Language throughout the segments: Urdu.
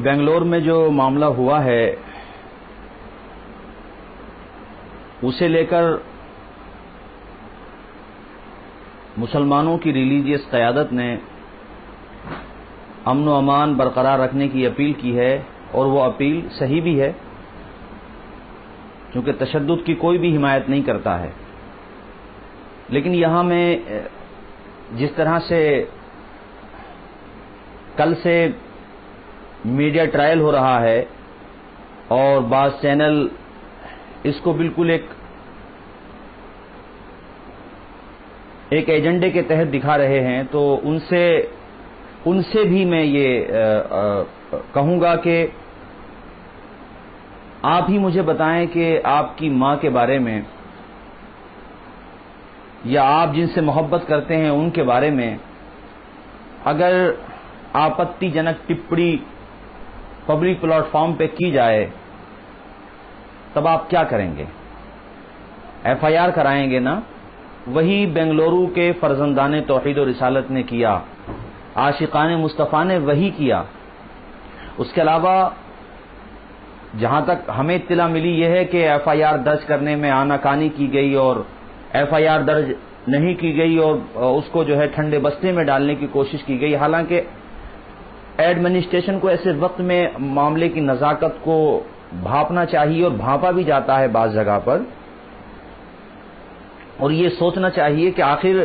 بنگلور میں جو معاملہ ہوا ہے اسے لے کر مسلمانوں کی ریلیجیس قیادت نے امن و امان برقرار رکھنے کی اپیل کی ہے، اور وہ اپیل صحیح بھی ہے کیونکہ تشدد کی کوئی بھی حمایت نہیں کرتا ہے۔ لیکن یہاں میں جس طرح سے کل سے میڈیا ٹرائل ہو رہا ہے اور بعض چینل اس کو بالکل ایک ایجنڈے کے تحت دکھا رہے ہیں، تو ان سے بھی میں یہ کہوں گا کہ آپ ہی مجھے بتائیں کہ آپ کی ماں کے بارے میں یا آپ جن سے محبت کرتے ہیں ان کے بارے میں اگر آپتی جنک ٹپڑی پبلک پلیٹ فارم پہ کی جائے تب آپ کیا کریں گے؟ ایف آئی آر کرائیں گے نا؟ وہی بنگلورو کے فرزندان توحید و رسالت نے کیا، عاشقان مصطفیٰ نے وہی کیا۔ اس کے علاوہ جہاں تک ہمیں اطلاع ملی یہ ہے کہ ایف آئی آر درج کرنے میں آناکانی کی گئی اور ایف آئی آر درج نہیں کی گئی اور اس کو جو ہے ٹھنڈے بستے میں ڈالنے کی کوشش کی گئی، حالانکہ ایڈمنسٹریشن کو ایسے وقت میں معاملے کی نزاکت کو بھاپنا چاہیے، اور بھاپا بھی جاتا ہے بعض جگہ پر، اور یہ سوچنا چاہیے کہ آخر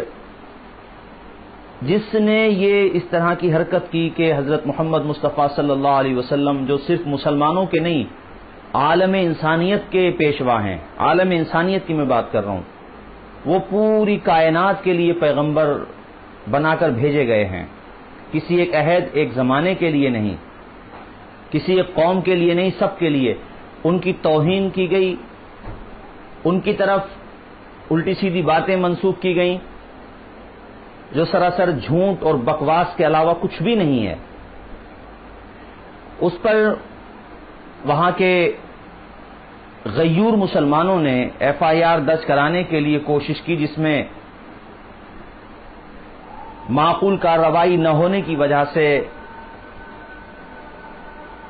جس نے یہ اس طرح کی حرکت کی کہ حضرت محمد مصطفیٰ صلی اللہ علیہ وسلم جو صرف مسلمانوں کے نہیں عالم انسانیت کے پیشوا ہیں، عالم انسانیت کی میں بات کر رہا ہوں، وہ پوری کائنات کے لیے پیغمبر بنا کر بھیجے گئے ہیں، کسی ایک عہد ایک زمانے کے لیے نہیں، کسی ایک قوم کے لیے نہیں، سب کے لیے۔ ان کی توہین کی گئی، ان کی طرف الٹی سیدھی باتیں منسوخ کی گئیں جو سراسر جھوٹ اور بکواس کے علاوہ کچھ بھی نہیں ہے۔ اس پر وہاں کے غیور مسلمانوں نے ایف آئی آر درج کرانے کے لیے کوشش کی، جس میں معقول کارروائی نہ ہونے کی وجہ سے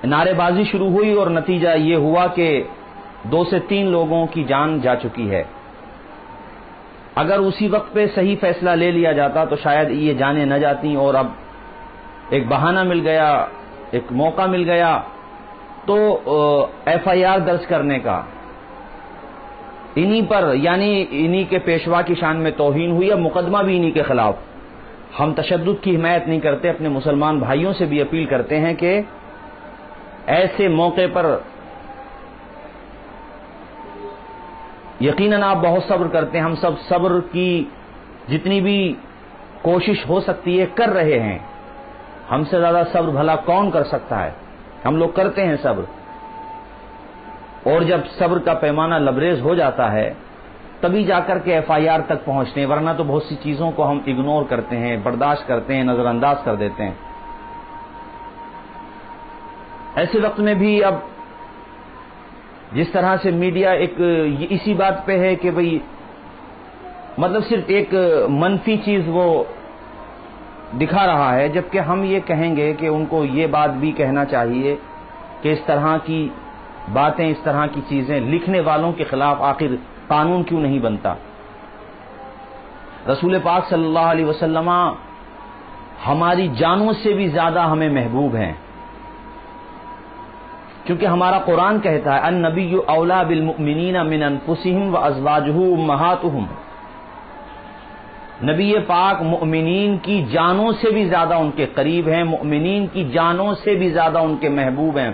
نعرے بازی شروع ہوئی، اور نتیجہ یہ ہوا کہ 2 سے 3 لوگوں کی جان جا چکی ہے۔ اگر اسی وقت پہ صحیح فیصلہ لے لیا جاتا تو شاید یہ جانیں نہ جاتی، اور اب ایک بہانہ مل گیا، ایک موقع مل گیا تو ایف آئی آر درج کرنے کا انہی پر، یعنی انہی کے پیشوا کی شان میں توہین ہوئی، اب مقدمہ بھی انہی کے خلاف۔ ہم تشدد کی حمایت نہیں کرتے، اپنے مسلمان بھائیوں سے بھی اپیل کرتے ہیں کہ ایسے موقع پر یقیناً آپ بہت صبر کرتے ہیں، ہم سب صبر کی جتنی بھی کوشش ہو سکتی ہے کر رہے ہیں، ہم سے زیادہ صبر بھلا کون کر سکتا ہے؟ ہم لوگ کرتے ہیں صبر، اور جب صبر کا پیمانہ لبریز ہو جاتا ہے تبھی جا کر کے ایف آئی آر تک پہنچتے ہیں، ورنہ تو بہت سی چیزوں کو ہم اگنور کرتے ہیں، برداشت کرتے ہیں، نظر انداز کر دیتے ہیں۔ ایسے وقت میں بھی اب جس طرح سے میڈیا ایک اسی بات پہ ہے کہ بھئی مطلب صرف ایک منفی چیز وہ دکھا رہا ہے، جبکہ ہم یہ کہیں گے کہ ان کو یہ بات بھی کہنا چاہیے کہ اس طرح کی باتیں، اس طرح کی چیزیں لکھنے والوں کے خلاف آخر قانون کیوں نہیں بنتا؟ رسول پاک صلی اللہ علیہ وسلم ہماری جانوں سے بھی زیادہ ہمیں محبوب ہیں، کیونکہ ہمارا قرآن کہتا ہے النبی اولا بالمؤمنین من انفسہم وازواجہ امہاتہم، نبی پاک مؤمنین کی جانوں سے بھی زیادہ ان کے قریب ہیں، مؤمنین کی جانوں سے بھی زیادہ ان کے محبوب ہیں،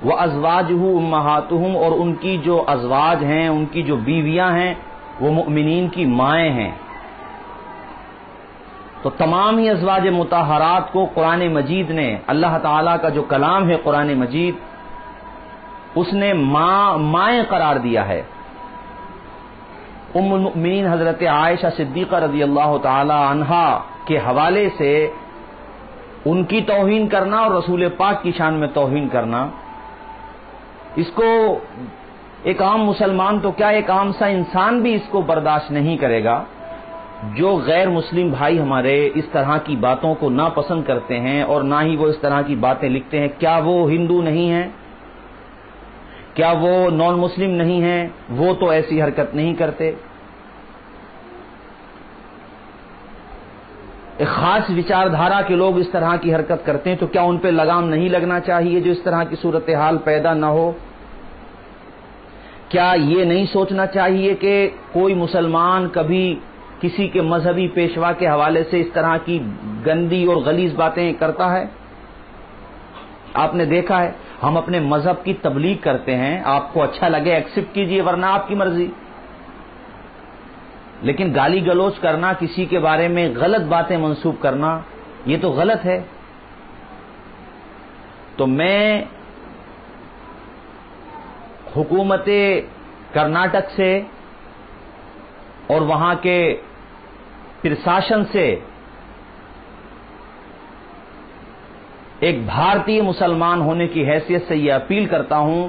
وازواجہ امہاتہم، اور ان کی جو ازواج ہیں، ان کی جو بیویاں ہیں وہ مؤمنین کی مائیں ہیں۔ تو تمام ہی ازواج مطہرات کو قرآن مجید نے، اللہ تعالیٰ کا جو کلام ہے قرآن مجید، اس نے مائیں قرار دیا ہے۔ ام المؤمنین حضرت عائشہ صدیقہ رضی اللہ تعالی عنہا کے حوالے سے ان کی توہین کرنا اور رسول پاک کی شان میں توہین کرنا، اس کو ایک عام مسلمان تو کیا ایک عام سا انسان بھی اس کو برداشت نہیں کرے گا۔ جو غیر مسلم بھائی ہمارے اس طرح کی باتوں کو ناپسند کرتے ہیں اور نہ ہی وہ اس طرح کی باتیں لکھتے ہیں، کیا وہ ہندو نہیں ہیں؟ کیا وہ نان مسلم نہیں ہیں؟ وہ تو ایسی حرکت نہیں کرتے۔ ایک خاص وچاردھارا کے لوگ اس طرح کی حرکت کرتے ہیں تو کیا ان پہ لگام نہیں لگنا چاہیے جو اس طرح کی صورتحال پیدا نہ ہو؟ کیا یہ نہیں سوچنا چاہیے کہ کوئی مسلمان کبھی کسی کے مذہبی پیشوا کے حوالے سے اس طرح کی گندی اور غلیظ باتیں کرتا ہے؟ آپ نے دیکھا ہے، ہم اپنے مذہب کی تبلیغ کرتے ہیں، آپ کو اچھا لگے ایکسپٹ کیجئے ورنہ آپ کی مرضی، لیکن گالی گلوچ کرنا، کسی کے بارے میں غلط باتیں منسوب کرنا، یہ تو غلط ہے۔ تو میں حکومت کرناٹک سے اور وہاں کے پرشاسن سے ایک بھارتی مسلمان ہونے کی حیثیت سے یہ اپیل کرتا ہوں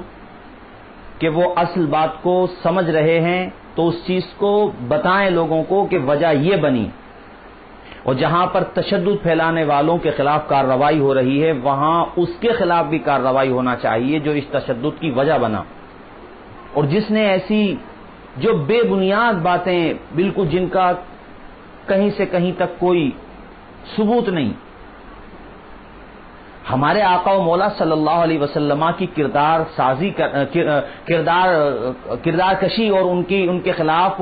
کہ وہ اصل بات کو سمجھ رہے ہیں تو اس چیز کو بتائیں لوگوں کو کہ وجہ یہ بنی، اور جہاں پر تشدد پھیلانے والوں کے خلاف کارروائی ہو رہی ہے وہاں اس کے خلاف بھی کارروائی ہونا چاہیے جو اس تشدد کی وجہ بنا، اور جس نے ایسی جو بے بنیاد باتیں بالکل جن کا کہیں سے کہیں تک کوئی ثبوت نہیں، ہمارے آقا و مولا صلی اللہ علیہ وسلم کی کردار کشی اور ان کے خلاف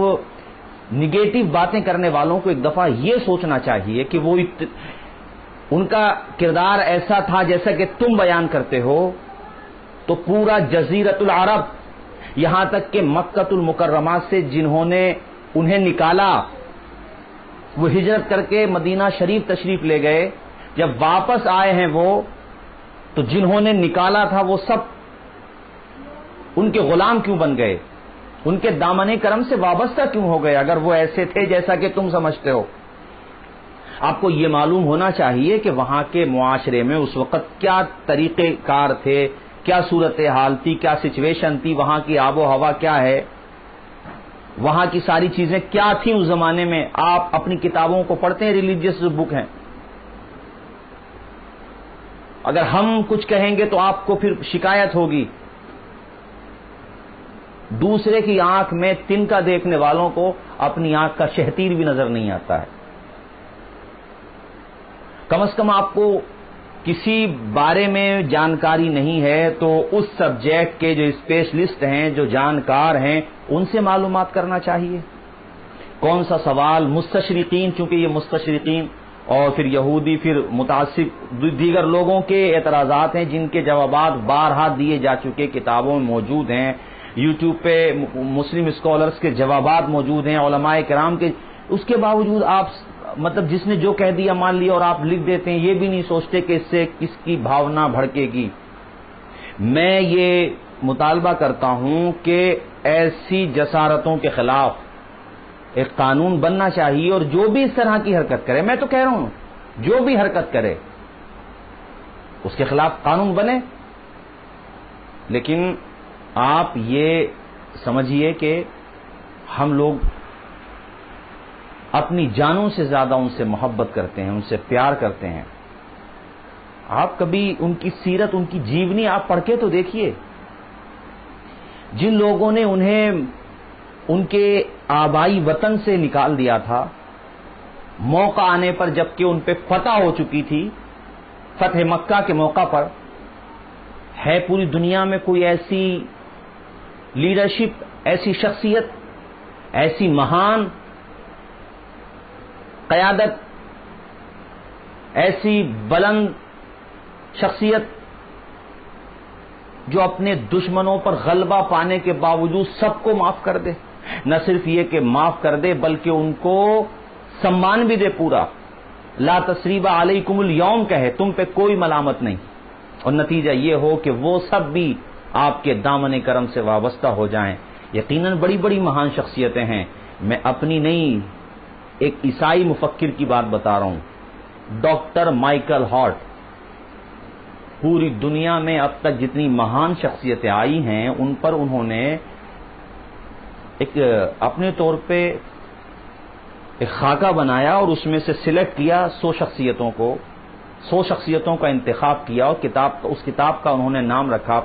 نگیٹو باتیں کرنے والوں کو ایک دفعہ یہ سوچنا چاہیے کہ وہ ان کا کردار ایسا تھا جیسا کہ تم بیان کرتے ہو، تو پورا جزیرۃ العرب یہاں تک کہ مکۃ المکرمہ سے جنہوں نے انہیں نکالا، وہ ہجرت کر کے مدینہ شریف تشریف لے گئے، جب واپس آئے ہیں وہ تو جنہوں نے نکالا تھا وہ سب ان کے غلام کیوں بن گئے؟ ان کے دامن کرم سے وابستہ کیوں ہو گئے اگر وہ ایسے تھے جیسا کہ تم سمجھتے ہو؟ آپ کو یہ معلوم ہونا چاہیے کہ وہاں کے معاشرے میں اس وقت کیا طریقے کار تھے، کیا صورتحال تھی، کیا سچویشن تھی، وہاں کی آب و ہوا کیا ہے، وہاں کی ساری چیزیں کیا تھیں اس زمانے میں۔ آپ اپنی کتابوں کو پڑھتے ہیں، ریلیجیس بک ہیں، اگر ہم کچھ کہیں گے تو آپ کو پھر شکایت ہوگی۔ دوسرے کی آنکھ میں تنکا دیکھنے والوں کو اپنی آنکھ کا شہتیر بھی نظر نہیں آتا ہے۔ کم از کم آپ کو کسی بارے میں جانکاری نہیں ہے تو اس سبجیکٹ کے جو اسپیشلسٹ ہیں، جو جانکار ہیں، ان سے معلومات کرنا چاہیے۔ کون سا سوال مستشرقین، چونکہ یہ مستشرقین اور پھر یہودی، پھر متعصب دیگر لوگوں کے اعتراضات ہیں جن کے جوابات بارہا دیے جا چکے، کتابوں میں موجود ہیں، یوٹیوب پہ مسلم اسکالرز کے جوابات موجود ہیں، علماء کرام کے، اس کے باوجود آپ مطلب جس نے جو کہہ دیا مان لیا اور آپ لکھ دیتے ہیں، یہ بھی نہیں سوچتے کہ اس سے کس کی بھاونا بھڑکے گی۔ میں یہ مطالبہ کرتا ہوں کہ ایسی جسارتوں کے خلاف ایک قانون بننا چاہیے، اور جو بھی اس طرح کی حرکت کرے، میں تو کہہ رہا ہوں جو بھی حرکت کرے اس کے خلاف قانون بنے، لیکن آپ یہ سمجھیے کہ ہم لوگ اپنی جانوں سے زیادہ ان سے محبت کرتے ہیں، ان سے پیار کرتے ہیں۔ آپ کبھی ان کی سیرت، ان کی جیونی آپ پڑھ کے تو دیکھیے، جن لوگوں نے انہیں ان کے آبائی وطن سے نکال دیا تھا، موقع آنے پر جبکہ ان پہ فتح ہو چکی تھی، فتح مکہ کے موقع پر، ہے پوری دنیا میں کوئی ایسی لیڈرشپ، ایسی شخصیت، ایسی مہان قیادت، ایسی بلند شخصیت جو اپنے دشمنوں پر غلبہ پانے کے باوجود سب کو معاف کر دے؟ نہ صرف یہ کہ معاف کر دے بلکہ ان کو سمان بھی دے پورا، لا تثریب علیکم اليوم کہے، تم پہ کوئی ملامت نہیں، اور نتیجہ یہ ہو کہ وہ سب بھی آپ کے دامن کرم سے وابستہ ہو جائیں۔ یقیناً بڑی بڑی مہان شخصیتیں ہیں، میں اپنی نہیں ایک عیسائی مفکر کی بات بتا رہا ہوں، ڈاکٹر مائیکل ہارٹ۔ پوری دنیا میں اب تک جتنی مہان شخصیتیں آئی ہیں ان پر انہوں نے ایک اپنے طور پہ ایک خاکہ بنایا اور اس میں سے سلیکٹ کیا 100 شخصیتوں کو، 100 شخصیتوں کا انتخاب کیا، اور اس کتاب کا انہوں نے نام رکھا،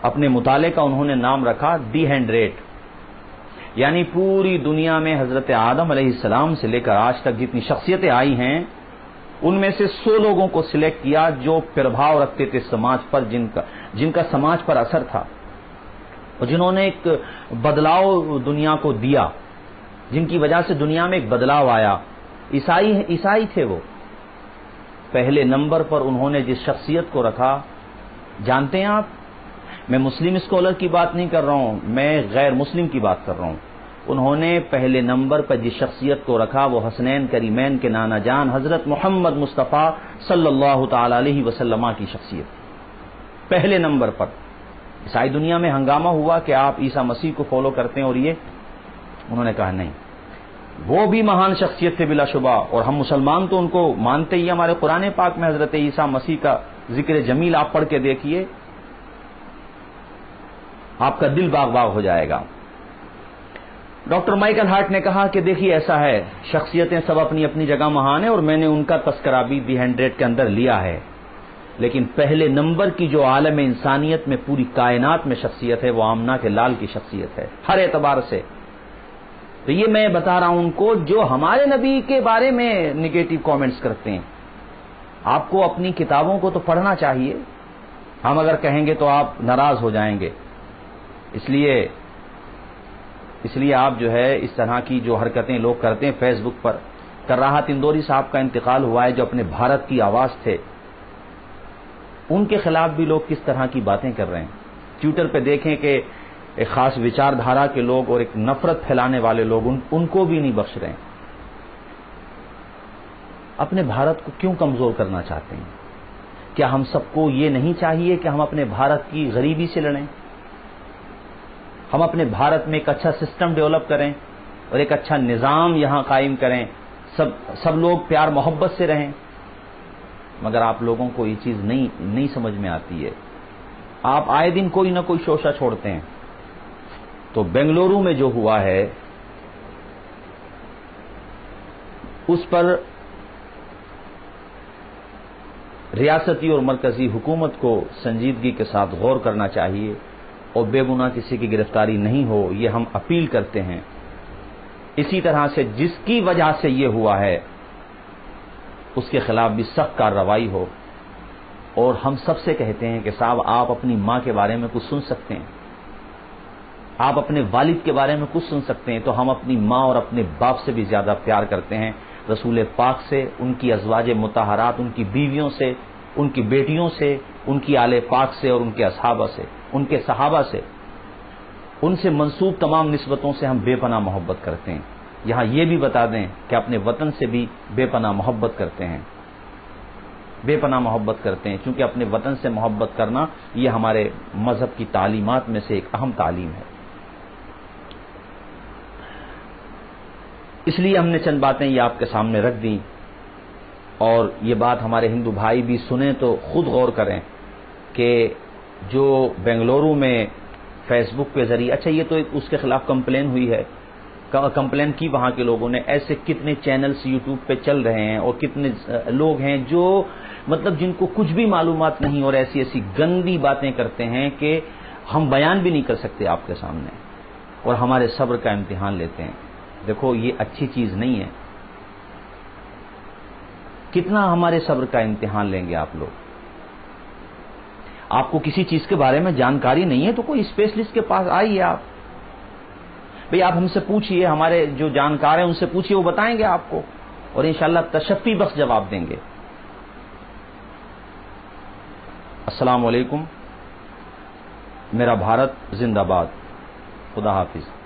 اپنے مطالعے کا انہوں نے نام رکھا دی 100۔ یعنی پوری دنیا میں حضرت آدم علیہ السلام سے لے کر آج تک جتنی شخصیتیں آئی ہیں ان میں سے 100 لوگوں کو سلیکٹ کیا جو پربھاؤ رکھتے تھے سماج پر، جن کا سماج پر اثر تھا، اور جنہوں نے ایک بدلاؤ دنیا کو دیا، جن کی وجہ سے دنیا میں ایک بدلاؤ آیا۔ عیسائی تھے وہ۔ پہلے نمبر پر انہوں نے جس شخصیت کو رکھا، جانتے ہیں آپ، میں مسلم اسکالر کی بات نہیں کر رہا ہوں، میں غیر مسلم کی بات کر رہا ہوں۔ انہوں نے پہلے نمبر پر جس شخصیت کو رکھا وہ حسنین کریمین کے نانا جان حضرت محمد مصطفیٰ صلی اللہ تعالی علیہ وسلم کی شخصیت پہلے نمبر پر۔ عیسائی دنیا میں ہنگامہ ہوا کہ آپ عیسیٰ مسیح کو فالو کرتے ہیں، اور یہ انہوں نے کہا نہیں، وہ بھی مہان شخصیت تھے بلا شبہ، اور ہم مسلمان تو ان کو مانتے ہی۔ ہمارے قرآن پاک میں حضرت عیسیٰ مسیح کا ذکر جمیل آپ پڑھ کے دیکھیے، آپ کا دل باغ باغ ہو جائے گا۔ ڈاکٹر مائیکل ہارٹ نے کہا کہ دیکھیے ایسا ہے، شخصیتیں سب اپنی اپنی جگہ مہان ہیں، اور میں نے ان کا تذکرہ بھی دی 100 کے اندر لیا ہے، لیکن پہلے نمبر کی جو عالم انسانیت میں پوری کائنات میں شخصیت ہے وہ آمنہ کے لال کی شخصیت ہے ہر اعتبار سے۔ تو یہ میں بتا رہا ہوں ان کو جو ہمارے نبی کے بارے میں نگیٹو کامنٹس کرتے ہیں۔ آپ کو اپنی کتابوں کو تو پڑھنا چاہیے، ہم اگر کہیں گے تو آپ ناراض ہو جائیں گے، اس لیے آپ جو ہے اس طرح کی جو حرکتیں لوگ کرتے ہیں فیس بک پر۔ کرراہت اندوری صاحب کا انتقال ہوا ہے جو اپنے بھارت کی آواز تھے، ان کے خلاف بھی لوگ کس طرح کی باتیں کر رہے ہیں۔ ٹویٹر پہ دیکھیں کہ ایک خاص وچار دھارا کے لوگ اور ایک نفرت پھیلانے والے لوگ ان کو بھی نہیں بخش رہے ہیں۔ اپنے بھارت کو کیوں کمزور کرنا چاہتے ہیں؟ کیا ہم سب کو یہ نہیں چاہیے کہ ہم اپنے بھارت کی غریبی سے لڑیں؟ ہم اپنے بھارت میں ایک اچھا سسٹم ڈیولپ کریں اور ایک اچھا نظام یہاں قائم کریں، سب لوگ پیار محبت سے رہیں، مگر آپ لوگوں کو یہ چیز نہیں سمجھ میں آتی ہے۔ آپ آئے دن کوئی نہ کوئی شوشہ چھوڑتے ہیں۔ تو بنگلورو میں جو ہوا ہے اس پر ریاستی اور مرکزی حکومت کو سنجیدگی کے ساتھ غور کرنا چاہیے، اور بے گناہ کسی کی گرفتاری نہیں ہو، یہ ہم اپیل کرتے ہیں۔ اسی طرح سے جس کی وجہ سے یہ ہوا ہے اس کے خلاف بھی سخت کارروائی ہو، اور ہم سب سے کہتے ہیں کہ صاحب آپ اپنی ماں کے بارے میں کچھ سن سکتے ہیں، آپ اپنے والد کے بارے میں کچھ سن سکتے ہیں، تو ہم اپنی ماں اور اپنے باپ سے بھی زیادہ پیار کرتے ہیں، رسول پاک سے، ان کی ازواج مطہرات، ان کی بیویوں سے، ان کی بیٹیوں سے، ان کی آل پاک سے، اور ان کے اصحابہ سے، ان کے صحابہ سے، ان سے منسوب تمام نسبتوں سے ہم بے پناہ محبت کرتے ہیں۔ یہاں یہ بھی بتا دیں کہ اپنے وطن سے بھی بے پناہ محبت کرتے ہیں، بے پناہ محبت کرتے ہیں، کیونکہ اپنے وطن سے محبت کرنا یہ ہمارے مذہب کی تعلیمات میں سے ایک اہم تعلیم ہے۔ اس لیے ہم نے چند باتیں یہ آپ کے سامنے رکھ دیں، اور یہ بات ہمارے ہندو بھائی بھی سنیں تو خود غور کریں کہ جو بنگلورو میں فیس بک کے ذریعے، اچھا یہ تو اس کے خلاف کمپلین ہوئی ہے، کمپلین کی وہاں کے لوگوں نے، ایسے کتنے چینلز یوٹیوب پہ چل رہے ہیں اور کتنے لوگ ہیں جو مطلب جن کو کچھ بھی معلومات نہیں اور ایسی گندی باتیں کرتے ہیں کہ ہم بیان بھی نہیں کر سکتے آپ کے سامنے، اور ہمارے صبر کا امتحان لیتے ہیں۔ دیکھو یہ اچھی چیز نہیں ہے، کتنا ہمارے صبر کا امتحان لیں گے آپ لوگ؟ آپ کو کسی چیز کے بارے میں جانکاری نہیں ہے تو کوئی اسپیشلسٹ کے پاس آئیے، آپ بھئی آپ ہم سے پوچھئے، ہمارے جو جانکار ہیں ان سے پوچھئے، وہ بتائیں گے آپ کو، اور انشاءاللہ تشفی بخش جواب دیں گے۔ السلام علیکم، میرا بھارت زندہ باد، خدا حافظ۔